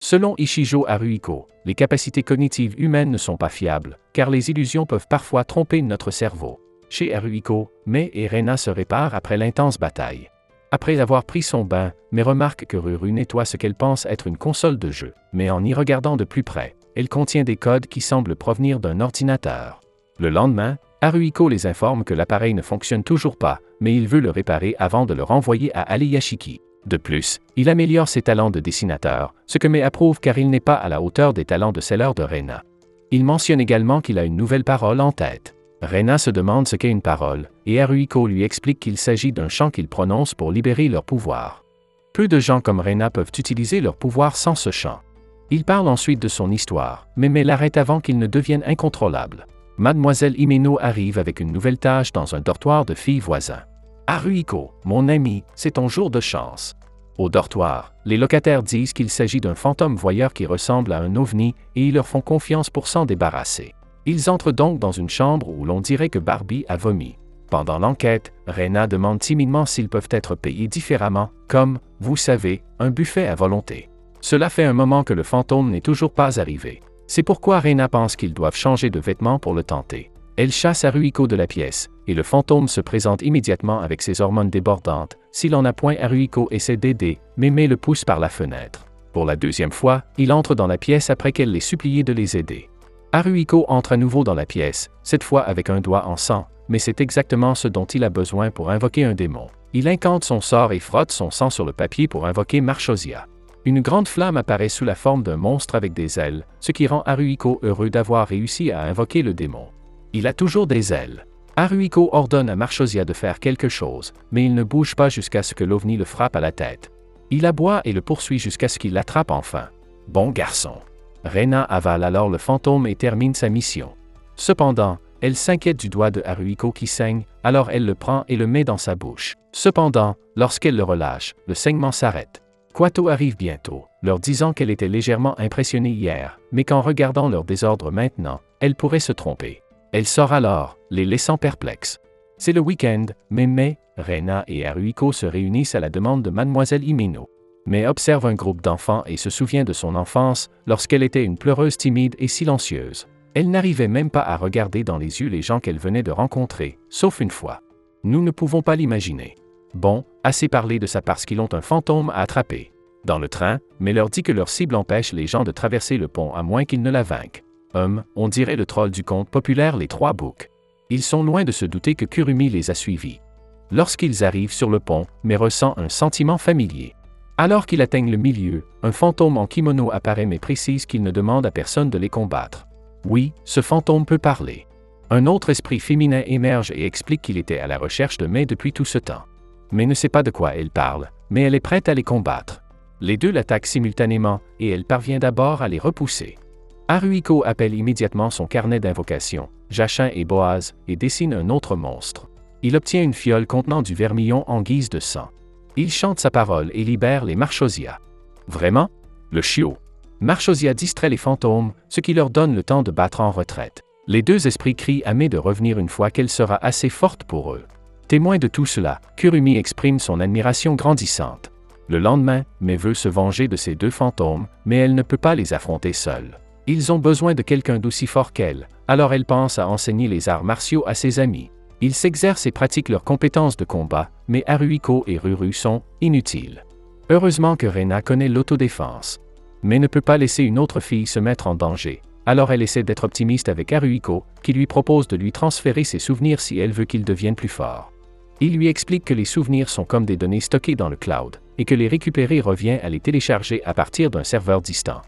Selon Ishijo Haruhiko, les capacités cognitives humaines ne sont pas fiables, car les illusions peuvent parfois tromper notre cerveau. Chez Haruhiko, Mei et Rena se réparent après l'intense bataille. Après avoir pris son bain, Mei remarque que Ruru nettoie ce qu'elle pense être une console de jeu, mais en y regardant de plus près, elle contient des codes qui semblent provenir d'un ordinateur. Le lendemain, Haruhiko les informe que l'appareil ne fonctionne toujours pas, mais il veut le réparer avant de le renvoyer à Aleyashiki. De plus, il améliore ses talents de dessinateur, ce que Mei approuve car il n'est pas à la hauteur des talents de seller de Rena. Il mentionne également qu'il a une nouvelle parole en tête. Rena se demande ce qu'est une parole, et Haruhiko lui explique qu'il s'agit d'un chant qu'il prononce pour libérer leur pouvoir. Peu de gens comme Rena peuvent utiliser leur pouvoir sans ce chant. Il parle ensuite de son histoire, mais Mei l'arrête avant qu'il ne devienne incontrôlable. Mademoiselle Himeno arrive avec une nouvelle tâche dans un dortoir de filles voisins. Haruhiko, mon ami, c'est ton jour de chance. Au dortoir, les locataires disent qu'il s'agit d'un fantôme voyeur qui ressemble à un ovni et ils leur font confiance pour s'en débarrasser. Ils entrent donc dans une chambre où l'on dirait que Barbie a vomi. Pendant l'enquête, Rena demande timidement s'ils peuvent être payés différemment, comme, vous savez, un buffet à volonté. Cela fait un moment que le fantôme n'est toujours pas arrivé. C'est pourquoi Rena pense qu'ils doivent changer de vêtements pour le tenter. Elle chasse Haruhiko de la pièce, et le fantôme se présente immédiatement avec ses hormones débordantes. S'il en a point, Haruhiko essaie d'aider, mais Mei le pousse par la fenêtre. Pour la deuxième fois, il entre dans la pièce après qu'elle l'ait supplié de les aider. Haruhiko entre à nouveau dans la pièce, cette fois avec un doigt en sang, mais c'est exactement ce dont il a besoin pour invoquer un démon. Il incante son sort et frotte son sang sur le papier pour invoquer Marchosia. Une grande flamme apparaît sous la forme d'un monstre avec des ailes, ce qui rend Haruhiko heureux d'avoir réussi à invoquer le démon. Il a toujours des ailes. Haruhiko ordonne à Marchosia de faire quelque chose, mais il ne bouge pas jusqu'à ce que l'ovni le frappe à la tête. Il aboie et le poursuit jusqu'à ce qu'il l'attrape enfin. Bon garçon. Rena avale alors le fantôme et termine sa mission. Cependant, elle s'inquiète du doigt de Haruhiko qui saigne, alors elle le prend et le met dans sa bouche. Cependant, lorsqu'elle le relâche, le saignement s'arrête. Kwato arrive bientôt, leur disant qu'elle était légèrement impressionnée hier, mais qu'en regardant leur désordre maintenant, elle pourrait se tromper. Elle sort alors, les laissant perplexes. C'est le week-end, mais Mei, Rena et Haruhiko se réunissent à la demande de Mademoiselle Himeno. Mei observe un groupe d'enfants et se souvient de son enfance, lorsqu'elle était une pleureuse timide et silencieuse. Elle n'arrivait même pas à regarder dans les yeux les gens qu'elle venait de rencontrer, sauf une fois. Nous ne pouvons pas l'imaginer. Bon, assez parlé de ça parce qu'ils ont un fantôme à attraper. Dans le train, Mei leur dit que leur cible empêche les gens de traverser le pont à moins qu'ils ne la vainquent. On dirait le troll du conte populaire Les Trois Boucs. Ils sont loin de se douter que Kurumi les a suivis. Lorsqu'ils arrivent sur le pont, Mei ressent un sentiment familier. Alors qu'ils atteignent le milieu, un fantôme en kimono apparaît mais précise qu'il ne demande à personne de les combattre. Oui, ce fantôme peut parler. Un autre esprit féminin émerge et explique qu'il était à la recherche de Mei depuis tout ce temps. Mei ne sait pas de quoi elle parle, mais elle est prête à les combattre. Les deux l'attaquent simultanément et elle parvient d'abord à les repousser. Haruhiko appelle immédiatement son carnet d'invocation, Jachin et Boaz, et dessine un autre monstre. Il obtient une fiole contenant du vermillon en guise de sang. Il chante sa parole et libère les Marchosia. Vraiment? Le chiot. Marchosia distrait les fantômes, ce qui leur donne le temps de battre en retraite. Les deux esprits crient à Mei de revenir une fois qu'elle sera assez forte pour eux. Témoin de tout cela, Kurumi exprime son admiration grandissante. Le lendemain, Mei veut se venger de ces deux fantômes, mais elle ne peut pas les affronter seule. Ils ont besoin de quelqu'un d'aussi fort qu'elle, alors elle pense à enseigner les arts martiaux à ses amis. Ils s'exercent et pratiquent leurs compétences de combat, mais Haruhiko et Ruru sont inutiles. Heureusement que Rena connaît l'autodéfense. Mais ne peut pas laisser une autre fille se mettre en danger. Alors elle essaie d'être optimiste avec Haruhiko, qui lui propose de lui transférer ses souvenirs si elle veut qu'il devienne plus fort. Il lui explique que les souvenirs sont comme des données stockées dans le cloud, et que les récupérer revient à les télécharger à partir d'un serveur distant.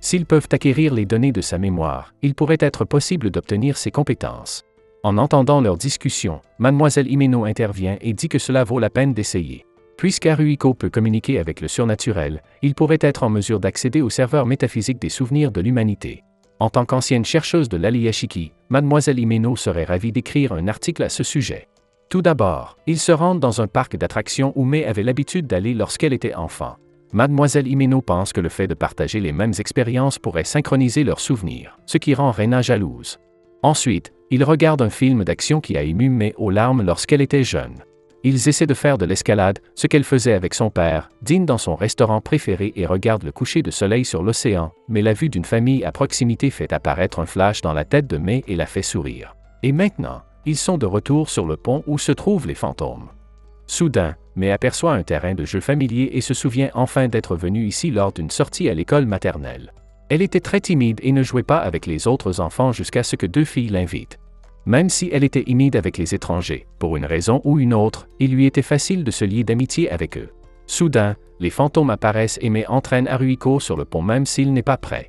S'ils peuvent acquérir les données de sa mémoire, il pourrait être possible d'obtenir ses compétences. En entendant leur discussion, Mademoiselle Himeno intervient et dit que cela vaut la peine d'essayer. Puisqu'Haruhiko peut communiquer avec le surnaturel, il pourrait être en mesure d'accéder au serveur métaphysique des souvenirs de l'humanité. En tant qu'ancienne chercheuse de l'Aleyashiki, Mademoiselle Himeno serait ravie d'écrire un article à ce sujet. Tout d'abord, ils se rendent dans un parc d'attractions où Mei avait l'habitude d'aller lorsqu'elle était enfant. Mademoiselle Himeno pense que le fait de partager les mêmes expériences pourrait synchroniser leurs souvenirs, ce qui rend Rena jalouse. Ensuite, ils regardent un film d'action qui a ému Mei aux larmes lorsqu'elle était jeune. Ils essaient de faire de l'escalade, ce qu'elle faisait avec son père, dînent dans son restaurant préféré et regardent le coucher de soleil sur l'océan, mais la vue d'une famille à proximité fait apparaître un flash dans la tête de May et la fait sourire. Et maintenant, ils sont de retour sur le pont où se trouvent les fantômes. Soudain, May aperçoit un terrain de jeu familier et se souvient enfin d'être venue ici lors d'une sortie à l'école maternelle. Elle était très timide et ne jouait pas avec les autres enfants jusqu'à ce que 2 filles l'invitent. Même si elle était timide avec les étrangers, pour une raison ou une autre, il lui était facile de se lier d'amitié avec eux. Soudain, les fantômes apparaissent et May entraîne Haruhiko sur le pont même s'il n'est pas prêt.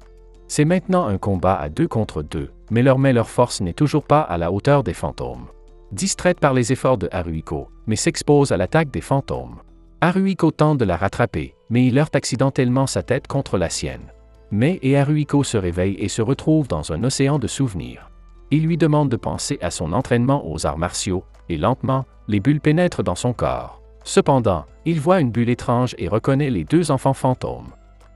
C'est maintenant un combat à 2 contre 2, mais leur force n'est toujours pas à la hauteur des fantômes. Distraite par les efforts de Haruhiko, May s'expose à l'attaque des fantômes. Haruhiko tente de la rattraper, mais il heurte accidentellement sa tête contre la sienne. May et Haruhiko se réveillent et se retrouvent dans un océan de souvenirs. Il lui demande de penser à son entraînement aux arts martiaux, et lentement, les bulles pénètrent dans son corps. Cependant, il voit une bulle étrange et reconnaît les 2 enfants fantômes.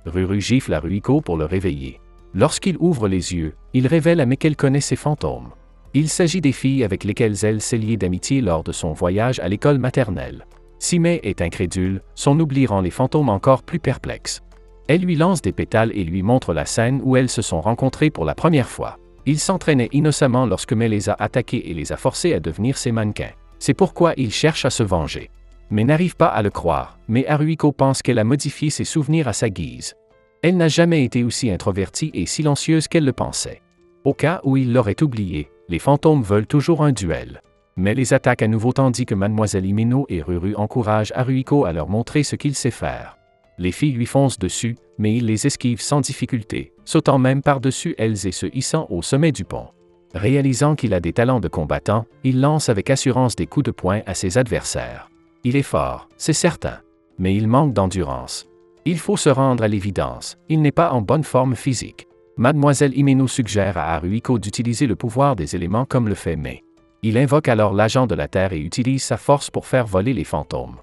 Ruru gifle Haruhiko pour le réveiller. Lorsqu'il ouvre les yeux, il révèle à May qu'elle connaît ces fantômes. Il s'agit des filles avec lesquelles elle s'est liée d'amitié lors de son voyage à l'école maternelle. Si May est incrédule, son oubli rend les fantômes encore plus perplexes. Elle lui lance des pétales et lui montre la scène où elles se sont rencontrées pour la première fois. Il s'entraînait innocemment lorsque May les a attaqués et les a forcés à devenir ses mannequins. C'est pourquoi il cherche à se venger. Mais n'arrive pas à le croire, mais Haruhiko pense qu'elle a modifié ses souvenirs à sa guise. Elle n'a jamais été aussi introvertie et silencieuse qu'elle le pensait. Au cas où il l'aurait oublié, les fantômes veulent toujours un duel. Mais les attaquent à nouveau tandis que Mademoiselle Himeno et Ruru encouragent Haruhiko à leur montrer ce qu'il sait faire. Les filles lui foncent dessus, mais il les esquive sans difficulté, sautant même par-dessus elles et se hissant au sommet du pont. Réalisant qu'il a des talents de combattant, il lance avec assurance des coups de poing à ses adversaires. Il est fort, c'est certain, mais il manque d'endurance. Il faut se rendre à l'évidence, il n'est pas en bonne forme physique. Mademoiselle Himeno suggère à Haruhiko d'utiliser le pouvoir des éléments comme le fait May. Il invoque alors l'agent de la Terre et utilise sa force pour faire voler les fantômes.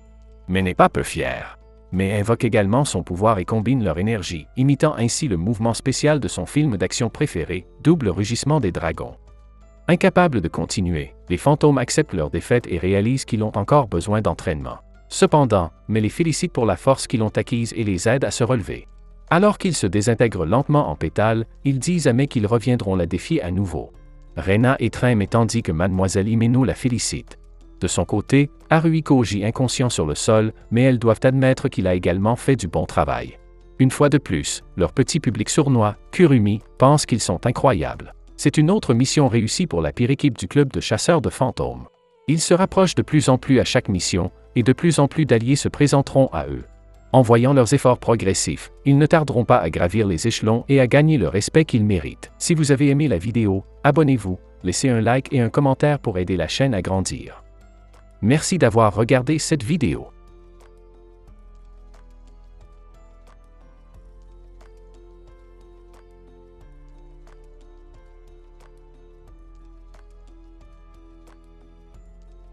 Mais n'est pas peu fier. Mais invoque également son pouvoir et combine leur énergie, imitant ainsi le mouvement spécial de son film d'action préféré, Double rugissement des dragons. Incapables de continuer, les fantômes acceptent leur défaite et réalisent qu'ils ont encore besoin d'entraînement. Cependant, May les félicite pour la force qu'ils ont acquise et les aide à se relever. Alors qu'ils se désintègrent lentement en pétales, ils disent à May qu'ils reviendront la défier à nouveau. Rena étreint May tandis que Mademoiselle Himeno la félicite. De son côté, Haruhiko gît inconscient sur le sol, mais elles doivent admettre qu'il a également fait du bon travail. Une fois de plus, leur petit public sournois, Kurumi, pense qu'ils sont incroyables. C'est une autre mission réussie pour la pire équipe du club de chasseurs de fantômes. Ils se rapprochent de plus en plus à chaque mission, et de plus en plus d'alliés se présenteront à eux. En voyant leurs efforts progressifs, ils ne tarderont pas à gravir les échelons et à gagner le respect qu'ils méritent. Si vous avez aimé la vidéo, abonnez-vous, laissez un like et un commentaire pour aider la chaîne à grandir. Merci d'avoir regardé cette vidéo.